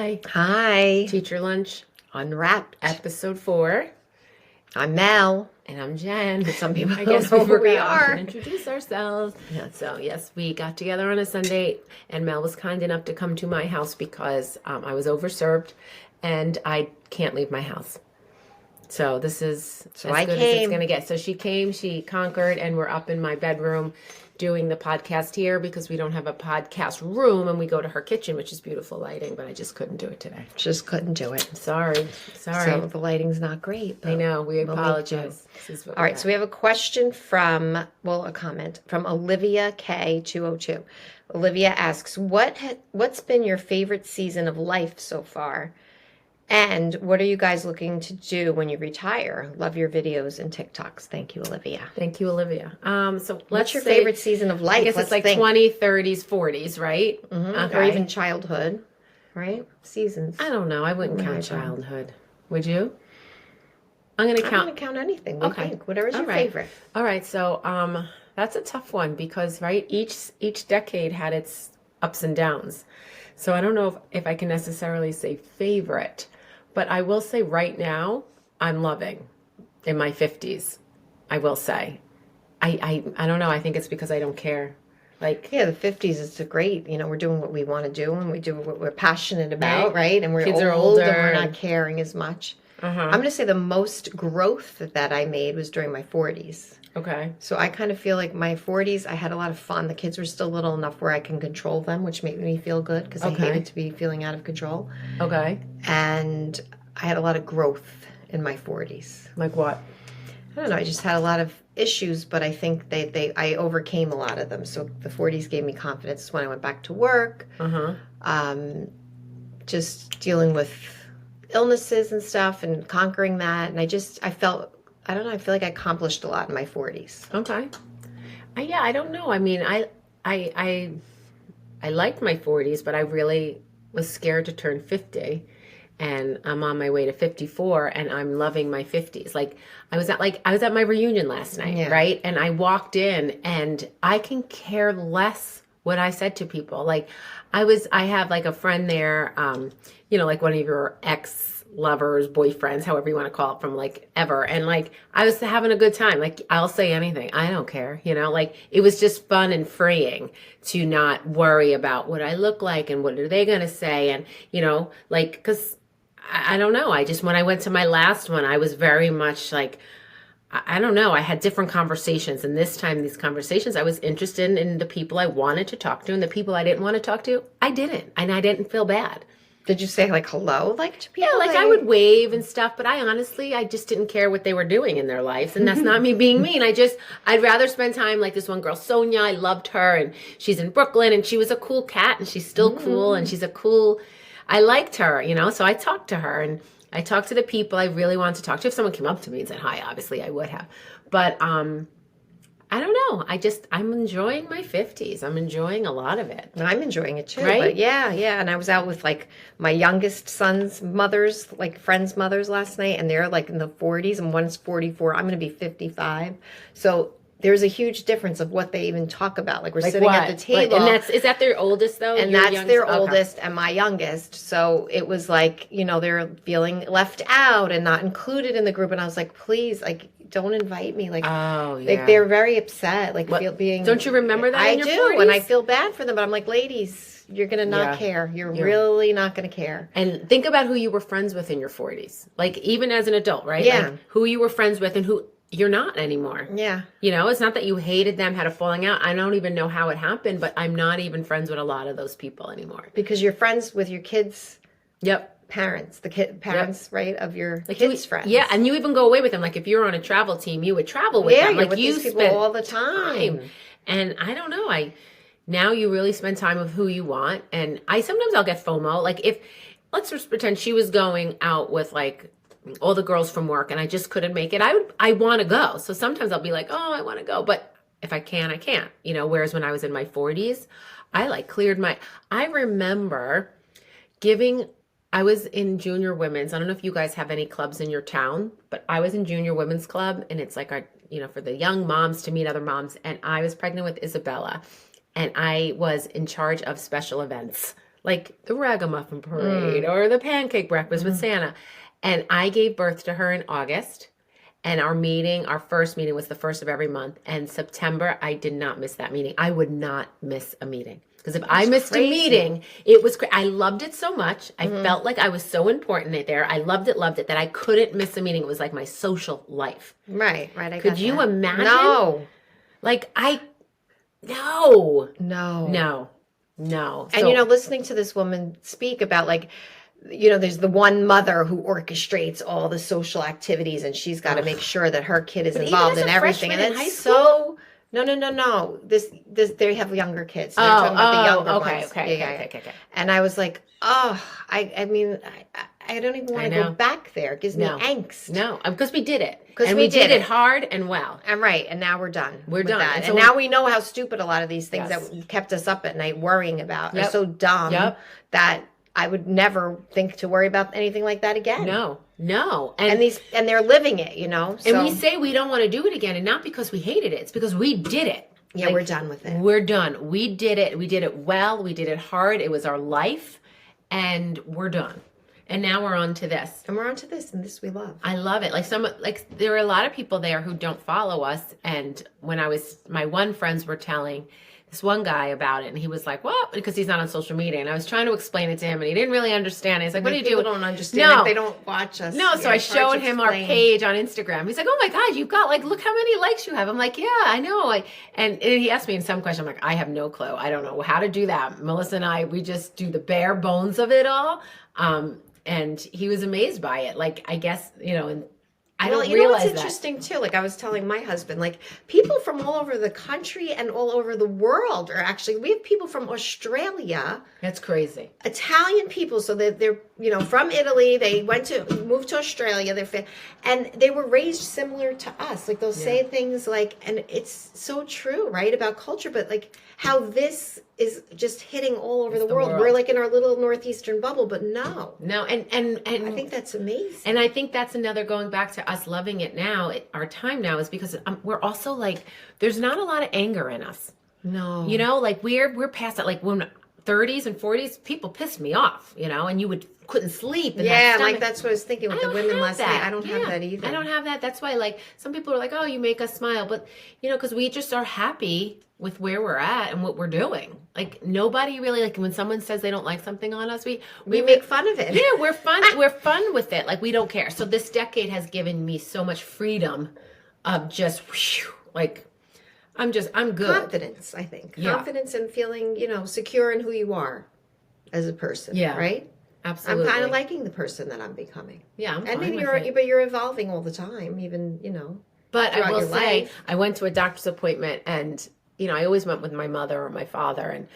Hi. Hi. Teacher Lunch, Unwrapped. episode 4. I'm Mel. And I'm Jen. Some people I don't guess know we who we forgot are. to introduce ourselves. Yeah. So, yes, we got together on a Sunday, and Mel was kind enough to come to my house because I was overserved, and I can't leave my house. So this is So as I good as came. it's going to get. So she came, she conquered, and we're up in my bedroom doing the podcast here because we don't have a podcast room, and we go to her kitchen, which is beautiful lighting, but I just couldn't do it today. Just couldn't do it. Sorry. So the lighting's not great. I know. We we'll apologize. All right. So we have a question from, a comment from Olivia K202. Olivia asks, what's been your favorite season of life so far? And what are you guys looking to do when you retire? Love your videos and TikToks. Thank you, Olivia. Thank you, Olivia. So What's your favorite season of life? I guess it's like 20, 30s, 40s, right? Mm-hmm. Okay. Or even childhood, right? Seasons. I don't know. I wouldn't count childhood. Would you? I'm going to count. I'm going to count anything. What do you think? Whatever's your favorite. All right. So that's a tough one because, right, each decade had its ups and downs. So I don't know if I can necessarily say favorite. But I will say right now, I'm loving in my 50s. I will say. I don't know. I think it's because I don't care. Like, yeah, the 50s is great. You know, we're doing what we want to do and we do what we're passionate about, right? And we're kids are old older and we're not caring as much. I'm going to say the most growth that I made was during my 40s. Okay. So I kind of feel like my 40s, I had a lot of fun. The kids were still little enough where I can control them, which made me feel good because I hated to be feeling out of control. Okay. And I had a lot of growth in my 40s. Like what? I don't know. I just had a lot of issues, but I think I overcame a lot of them. So the 40s gave me confidence when I went back to work. Just dealing with illnesses and stuff and conquering that. And I felt, I don't know, I feel like I accomplished a lot in my 40s. Okay. Yeah, I don't know. I mean, I liked my 40s, but I really was scared to turn 50. And I'm on my way to 54 and I'm loving my 50s. Like I was at my reunion last night, right? And I walked in and I can care less what I said to people. Like I have like a friend there, like one of your ex-lovers, boyfriends, however you want to call it, from like ever. And like I was having a good time. Like I'll say anything. I don't care, like it was just fun and freeing to not worry about what I look like and what are they going to say. And, like, cause I don't know. When I went to my last one, I was very much like, I don't know. I had different conversations. And this time, these conversations, I was interested in the people I wanted to talk to, and the people I didn't want to talk to, I didn't. And I didn't feel bad. Did you say like hello, like to people? Yeah, like I would wave and stuff, but I just didn't care what they were doing in their lives. And that's not me being mean. I'd rather spend time like this one girl, Sonia. I loved her, and she's in Brooklyn, and she was a cool cat, and she's still cool, and I liked her, so I talked to her, and I talked to the people I really wanted to talk to. If someone came up to me and said hi, obviously I would have. But I don't know. I'm enjoying my 50s. I'm enjoying a lot of it. I'm enjoying it too. Right? But yeah. And I was out with like my youngest son's mothers, like friends' mothers last night, and they're like in the 40s, and one's 44. I'm going to be 55. So there's a huge difference of what they even talk about. Like we're sitting at the table. And is that their oldest though? And that's their oldest and my youngest. So it was like, they're feeling left out and not included in the group. And I was like, please, like, don't invite me. Like, like they're very upset. Like don't you remember that? I do. 40s? And I feel bad for them, but I'm like, ladies, you're going to not care. You're really not going to care. And think about who you were friends with in your 40s. Like even as an adult, right? Yeah. Like, who you were friends with and who you're not anymore. Yeah. It's not that you hated them, had a falling out. I don't even know how it happened, but I'm not even friends with a lot of those people anymore. Because you're friends with your kids' parents, parents, right, of your kids' friends. Yeah, and you even go away with them. Like if you're on a travel team, you would travel with them. Like with these people all the time. And I don't know, now you really spend time with who you want. And sometimes I'll get FOMO. Like let's just pretend she was going out with like all the girls from work and I just couldn't make it. I want to go. So sometimes I'll be like, oh, I want to go. But if I can, I can't, whereas when I was in my 40s, I cleared I remember I was in junior women's. I don't know if you guys have any clubs in your town, but I was in junior women's club, and it's like for the young moms to meet other moms. And I was pregnant with Isabella, and I was in charge of special events. like the ragamuffin parade or the pancake breakfast with Santa. And I gave birth to her in August. And our first meeting was the first of every month. And September, I did not miss that meeting. I would not miss a meeting. Because if I missed a meeting, it was I loved it so much. I felt like I was so important there. I loved it, that I couldn't miss a meeting. It was like my social life. Right. Could you imagine? No. Like, no. And, listening to this woman speak about, like, there's the one mother who orchestrates all the social activities, and she's got to make sure that her kid is involved in everything. And it's so... No. This they have younger kids. They're talking about the younger ones. Okay. And I was like, I mean, I don't even want to go back there. It gives me angst. No, because we did it. And we did it hard and well. And right, and now we're done. We're done. That. And now we know how stupid a lot of these things that kept us up at night worrying about are so dumb that I would never think to worry about anything like that again. No. And they're living it, So. And we say we don't want to do it again, and not because we hated it. It's because we did it. Yeah, we're done with it. We're done. We did it. We did it well. We did it hard. It was our life, and we're done. And now we're on to this. And we're on to this, and this we love. I love it. Like there are a lot of people there who don't follow us, and when my one friends were telling this one guy about it, and he was like, "What?" Because he's not on social media, and I was trying to explain it to him, and he didn't really understand. He's like, "What do you do?" People don't understand if they don't watch us. No, so I showed him our page on Instagram. He's like, "Oh my God, you've got look how many likes you have." I'm like, "Yeah, I know." And he asked me in some question. I'm like, "I have no clue. I don't know how to do that." Melissa and I, we just do the bare bones of it all. And he was amazed by it. Like, I guess, and I don't realize what's interesting too? Like I was telling my husband, like people from all over the country and all over the world are actually, we have people from Australia. That's crazy. Italian people. So they're from Italy. They moved to Australia. And they were raised similar to us. Like they'll say things like, and it's so true, right? About culture, but like how this is just hitting all over the world. We're like in our little northeastern bubble, but no. And I think that's amazing. And I think that's another going back to us loving it now. Our time now is because we're also like, there's not a lot of anger in us. No. Like we're past that. Like when 30s and 40s, people pissed me off, and you couldn't sleep. Like that's what I was thinking with the women last night. I don't have that either. I don't have that. That's why like some people are like, "Oh, you make us smile," but because we just are happy with where we're at and what we're doing. Like nobody really, like when someone says they don't like something on us, we make fun of it. Yeah, we're fun. We're fun with it. Like we don't care. So this decade has given me so much freedom of just I'm good. Confidence, I think. Confidence and feeling, secure in who you are as a person. Yeah. Right? Absolutely. I'm kind of liking the person that I'm becoming. Yeah, I'm fine with it. But you're evolving all the time, even, But I will say, I went to a doctor's appointment and, I always went with my mother or my father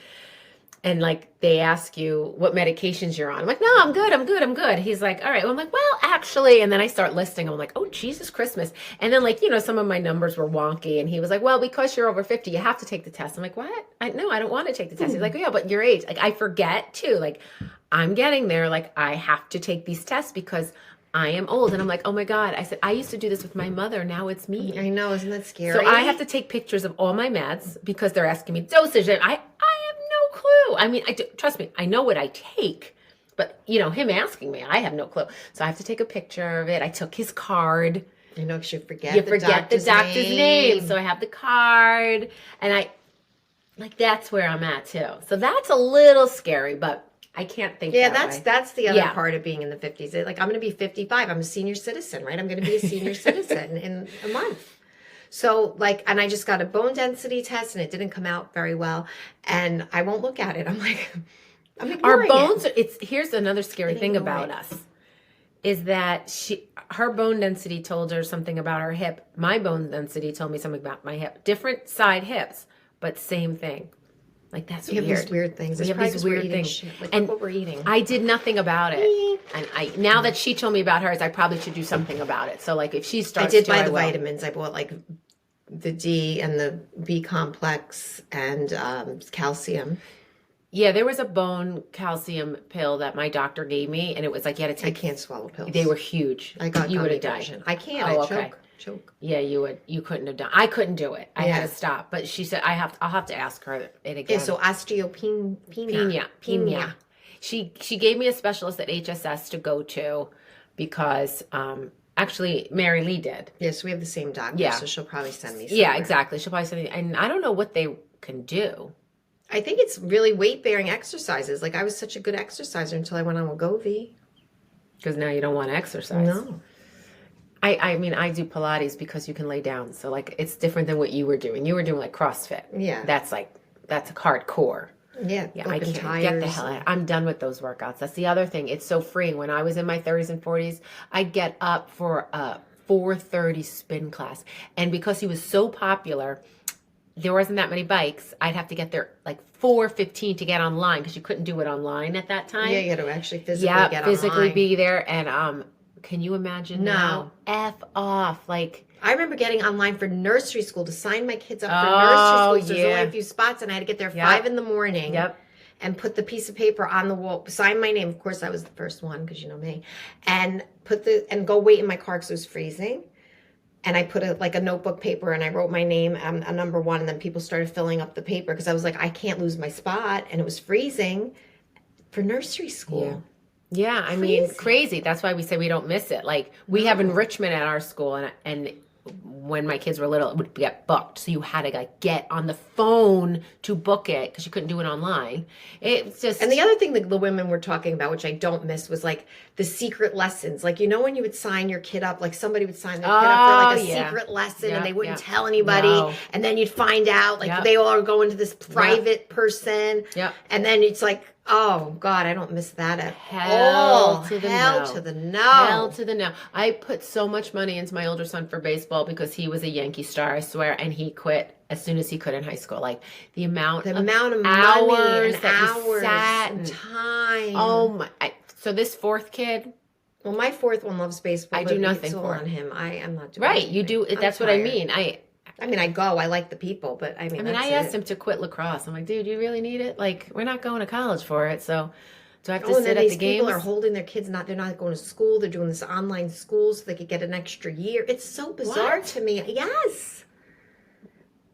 and like they ask you what medications you're on. I'm like, "No, I'm good. He's like, "All right." Well, I'm like, "Well, actually," and then I start listing. I'm like, "Oh, Jesus Christmas." And then like, some of my numbers were wonky and he was like, "Well, because you're over 50, you have to take the test." I'm like, "What? No, I don't want to take the test." He's like, "Oh, yeah, but your age." Like I forget too. Like I'm getting there. Like I have to take these tests because I am old. And I'm like, "Oh my God." I said, "I used to do this with my mother. Now it's me." I know. Isn't that scary? So I have to take pictures of all my meds because they're asking me dosage. And I have no clue. I mean, trust me, I know what I take, but him asking me, I have no clue. So I have to take a picture of it. I took his card. Because you forget the doctor's name. So I have the card and that's where I'm at too. So that's a little scary, but I can't think. That's the other part of being in the 50s. Like I'm going to be 55. I'm a senior citizen, right? I'm going to be a senior citizen in a month. So and I just got a bone density test and it didn't come out very well. And I won't look at it. I'm like, I'm ignoring our bones. Here's another scary thing about us is that her bone density told her something about her hip. My bone density told me something about my hip. Different side hips, but same thing. Like that's weird. We have these weird things. We have these weird things. And what we're eating. I did nothing about it. And now that she told me about hers, I probably should do something about it. So like if she starts I did buy the vitamins. I bought like the D and the B complex and calcium. Yeah, there was a bone calcium pill that my doctor gave me, and it was like you had to take. I can't swallow pills. They were huge. You would have died. I can't. I choke. Yeah, you would. You couldn't have done. I couldn't do it. I had to stop. But she said I'll have to ask her it again. Yeah, so osteopenia. Penia. She gave me a specialist at HSS to go to because actually Mary Lee did. Yes, we have the same doctor, Yeah. so she'll probably send me somewhere. Yeah, exactly. She'll probably send me, and I don't know what they can do. I think it's really weight-bearing exercises. Like, I was such a good exerciser until I went on Wegovy. Because now you don't want to exercise. No. I mean, I do Pilates because you can lay down. So, like, it's different than what you were doing. You were doing, like, CrossFit. Yeah. That's hardcore. Yeah, I can't get the hell out. I'm done with those workouts. That's the other thing. It's so freeing. When I was in my 30s and 40s, I'd get up for a 4:30 spin class. And because he was so popular, there wasn't that many bikes. I'd have to get there like 4:15 to get online because you couldn't do it online at that time. Yeah, you had to actually physically online. Be there. And can you imagine now? F off. Like, I remember getting online for nursery school to sign my kids up for nursery school. So there's only a few spots, and I had to get there 5 in the morning. And put the piece of paper on the wall, sign my name. Of course, I was the first one because you know me, and go wait in my car because it was freezing. And I put a notebook paper and I wrote my name, a number 1, and then people started filling up the paper because I was like, I can't lose my spot, and it was freezing for nursery school. Yeah, I mean, crazy. That's why we say we don't miss it. Like, we have enrichment at our school, and when my kids were little, it would get booked. So you had to like get on the phone to book it because you couldn't do it online. It's just... And the other thing that the women were talking about, which I don't miss, was like the secret lessons. Like, you know, when you would sign your kid up, like somebody would sign their kid up for like a secret lesson and they wouldn't tell anybody. And then you'd find out like they all are going to this private person. And then it's like, oh God, I don't miss that at all. Hell to the no. Hell to the no. I put so much money into my older son for baseball because he was a Yankee star, I swear, and he quit as soon as he could in high school. Like the amount of money hours and that hours he sat and time. Oh my! So this fourth kid. Well, my fourth one loves baseball. I do nothing for on him. I am not doing right. anything. You do. That's what I mean. I mean, I go. I like the people, but I mean, I asked him to quit lacrosse. I'm like, dude, you really need it? Like, we're not going to college for it, so do I have to sit at the games? People are holding their kids. They're not going to school. They're doing this online school so they could get an extra year. It's so bizarre to me. Yes.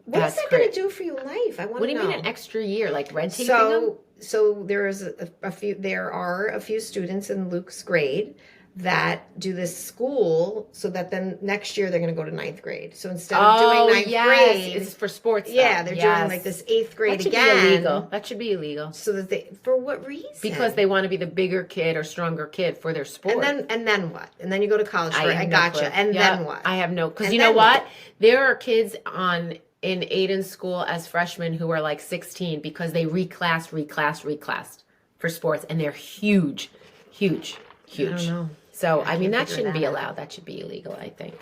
What is that going to do for your life? I want to know. What do you mean an extra year? Like red taping them? So there is a few. There are a few students in Luke's grade that do this school so that then next year they're going to go to 9th grade. So instead of doing 9th grade, it's for sports. Yeah, they're doing like this 8th grade again. Illegal. That should be illegal. So that for what reason? Because they want to be the bigger kid or stronger kid for their sport. And then what? And then you go to college for it. I gotcha. And then what? I have no, because you know what? There are kids in Aiden's school as freshmen who are like 16 because they reclassed for sports, and they're huge. I don't know. So, I mean, that shouldn't be allowed. That should be illegal, I think,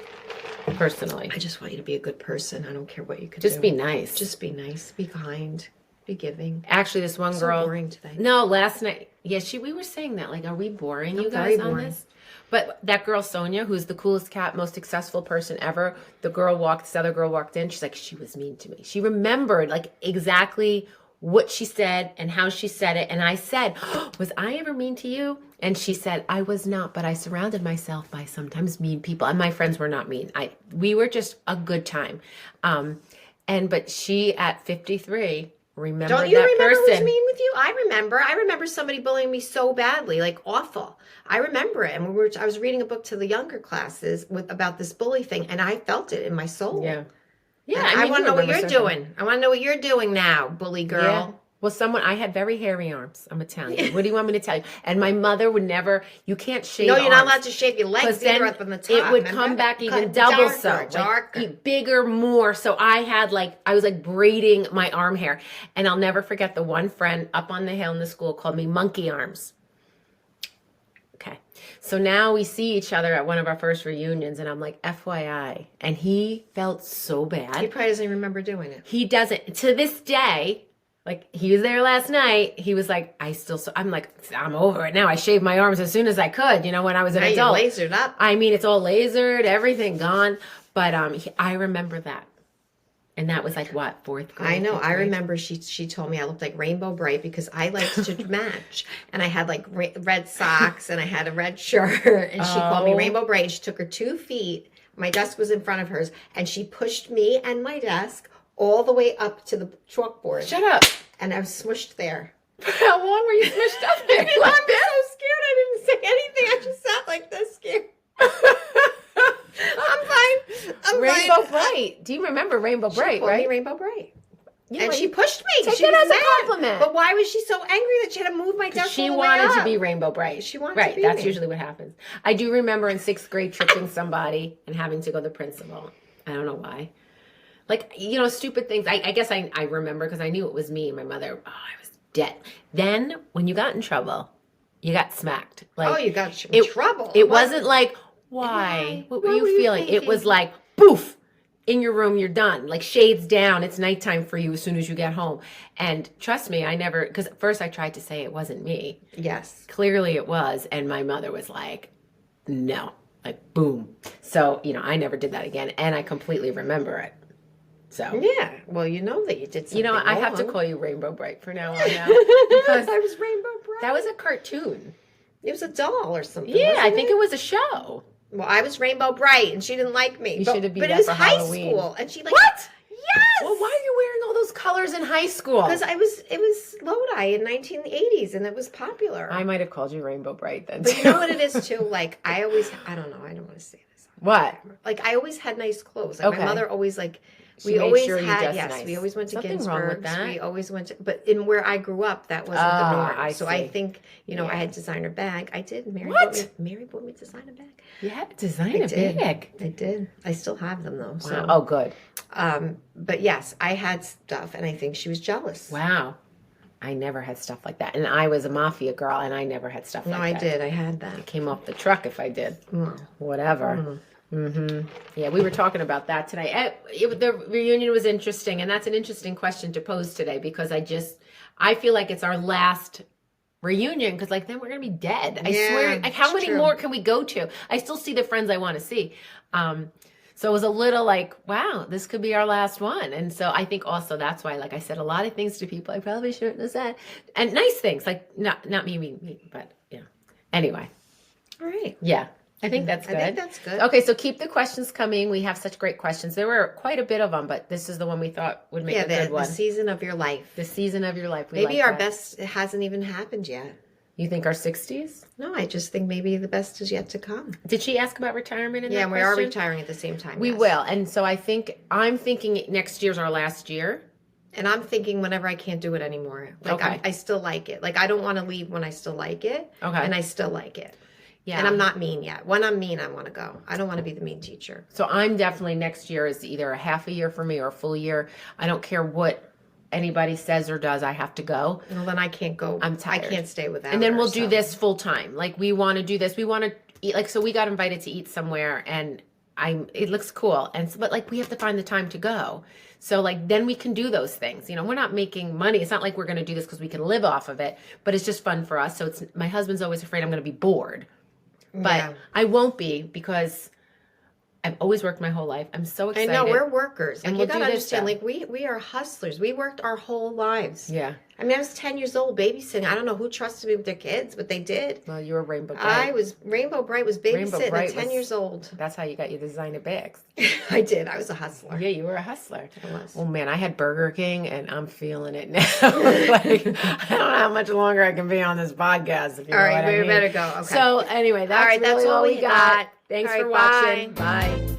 personally. I just want you to be a good person. I don't care what you could do. Just be nice. Just be nice. Be kind. Be giving. Actually, this one girl... So boring today. No, last night... Yeah, we were saying that. Like, are we boring you guys on this? But that girl, Sonia, who's the coolest cat, most successful person ever, this other girl walked in. She's like, she was mean to me. She remembered, like, exactly what she said and how she said it. And I said, was I ever mean to you? And she said, I was not, but I surrounded myself by sometimes mean people. And my friends were not mean. We were just a good time. But she, at 53, remembered that person. Don't you remember who's mean with you? I remember somebody bullying me so badly, like awful. I remember it. And I was reading a book to the younger classes about this bully thing, and I felt it in my soul. Yeah. Yeah, I want to know what you're doing. I want to know what you're doing now, bully girl. Yeah. Well, I had very hairy arms. I'm Italian. What do you want me to tell you? And my mother would never, you can't shave No, you're not allowed to shave your legs either up on the top. It would come back even double darker. Like, bigger, more. So I was like braiding my arm hair. And I'll never forget the one friend up on the hill in the school called me monkey arms. Okay. So now we see each other at one of our first reunions, and I'm like, FYI. And he felt so bad. He probably doesn't remember doing it. He doesn't. To this day, like, he was there last night. He was like, I'm like, I'm over it now. I shaved my arms as soon as I could, when I was an adult. You lasered up. I mean, it's all lasered, everything gone. But I remember that. And that was like, what, 4th grade? I know. I remember she told me I looked like Rainbow Bright because I liked to match. And I had like red socks and I had a red shirt. And she called me Rainbow Bright. And she took her 2 feet. My desk was in front of hers. And she pushed me and my desk all the way up to the chalkboard. Shut up. And I was smushed there. How long were you smushed up there? I'm so scared. I didn't say anything. I just sat like this scared. I'm fine. I'm Rainbow fine. Bright. Do you remember Rainbow Bright, She called me right? Rainbow Bright. You And know, she pushed me. Take She it was as a mad. compliment. But why was she so angry that she had to move my desk She all the way wanted up? to be Rainbow Bright. She wanted right. to be That's me. usually what happens. I do remember in 6th grade tripping somebody and having to go to the principal. I don't know why. Like, you know, stupid things. I guess I remember because I knew it was me and my mother. Oh, I was dead. Then when you got in trouble, you got smacked. Like, Oh, you got in trouble. It wasn't like, why? What were you feeling? It was like, poof. In your room, you're done. Like shades down. It's nighttime for you as soon as you get home. And trust me, I never, because at first I tried to say it wasn't me. Yes. Clearly it was. And my mother was like, no, like boom. So, you know, I never did that again. And I completely remember it. So. Yeah. Well, you know that you did something You know, I wrong. have to call you Rainbow Bright for now on now. Because I was Rainbow Bright. that was a cartoon. It was a doll or something. Yeah, I wasn't think it was a show. Well, I was Rainbow Bright, and she didn't like me. You should have been But that it was for high Halloween. school, and she like What? Yes. Well, why are you wearing all those colors in high school? Because it was Lodi in 1980s, and it was popular. I might have called you Rainbow Bright then. But too. you know what it is too. Like I don't know. I don't want to say this. What? Like I always had nice clothes. Like Okay. my mother always like. She We made always sure you had dressed yes. nice. We always went to Nothing wrong with Ginsberg's. that. We always went to, but in where I grew up, that wasn't the norm. I So see. I think I Yeah. had designer bag. I did. Mary bought me a designer bag. You had to design a did. bag. I did. I still have them though. So. Wow. Oh, good. But yes, I had stuff, and I think she was jealous. Wow. I never had stuff like that. And I was a mafia girl, and I never had stuff No, like I that. did. I had that. It came off the truck if I did. Oh. Whatever. Yeah, we were talking about that today. The reunion was interesting, and that's an interesting question to pose today because I feel like it's our last reunion because like then we're gonna be dead. I swear. Like how many more can we go to? I still see the friends I want to see. So it was a little like, wow, this could be our last one. And so I think also that's why, like I said, a lot of things to people I probably shouldn't have said, and nice things, like not me, but yeah. Anyway, All right. yeah. I think that's good. I think that's good. Okay, so keep the questions coming. We have such great questions. There were quite a bit of them, but this is the one we thought would make a good one. The season of your life. The season of your life. Maybe our best hasn't even happened yet. You think our 60s? No, I just think maybe the best is yet to come. Did she ask about retirement in that Yeah, and we are question? retiring at the same time. We yes. will. And so I'm thinking next year's our last year. And I'm thinking whenever I can't do it anymore. Like Okay. I still like it. Like I don't want to leave when I still like it. Okay. And I still like it. Yeah. And I'm not mean yet. When I'm mean, I want to go. I don't want to be the mean teacher. So I'm definitely next year is either a half a year for me or a full year. I don't care what anybody says or does, I have to go. Well, then I can't go. I'm tired. I can't stay without And then her, we'll do so. this full time. Like we want to do this. We want to eat. Like so, we got invited to eat somewhere, and it looks cool. And so, but like we have to find the time to go. So like then we can do those things. You know, we're not making money. It's not like we're going to do this because we can live off of it. But it's just fun for us. So it's my husband's always afraid I'm going to be bored, but Yeah. I won't be because I've always worked my whole life. I'm so excited. I know we're workers, And and we'll you gotta do this understand. stuff. Like we are hustlers. We worked our whole lives. Yeah. I mean, I was 10 years old babysitting. I don't know who trusted me with their kids, but they did. Well, you're a Rainbow Bright. I was Rainbow Bright was babysitting Bright at 10 was- years old. That's how you got your designer bags. I did. I was a hustler. Yeah, you were a hustler. I was. Oh man, I had Burger King and I'm feeling it now. Like, I don't know how much longer I can be on this podcast. If you All know right, what I we mean. better go. Okay. So anyway, that's All right, really that's all all we we got. got. Thanks All for right, watching. Bye.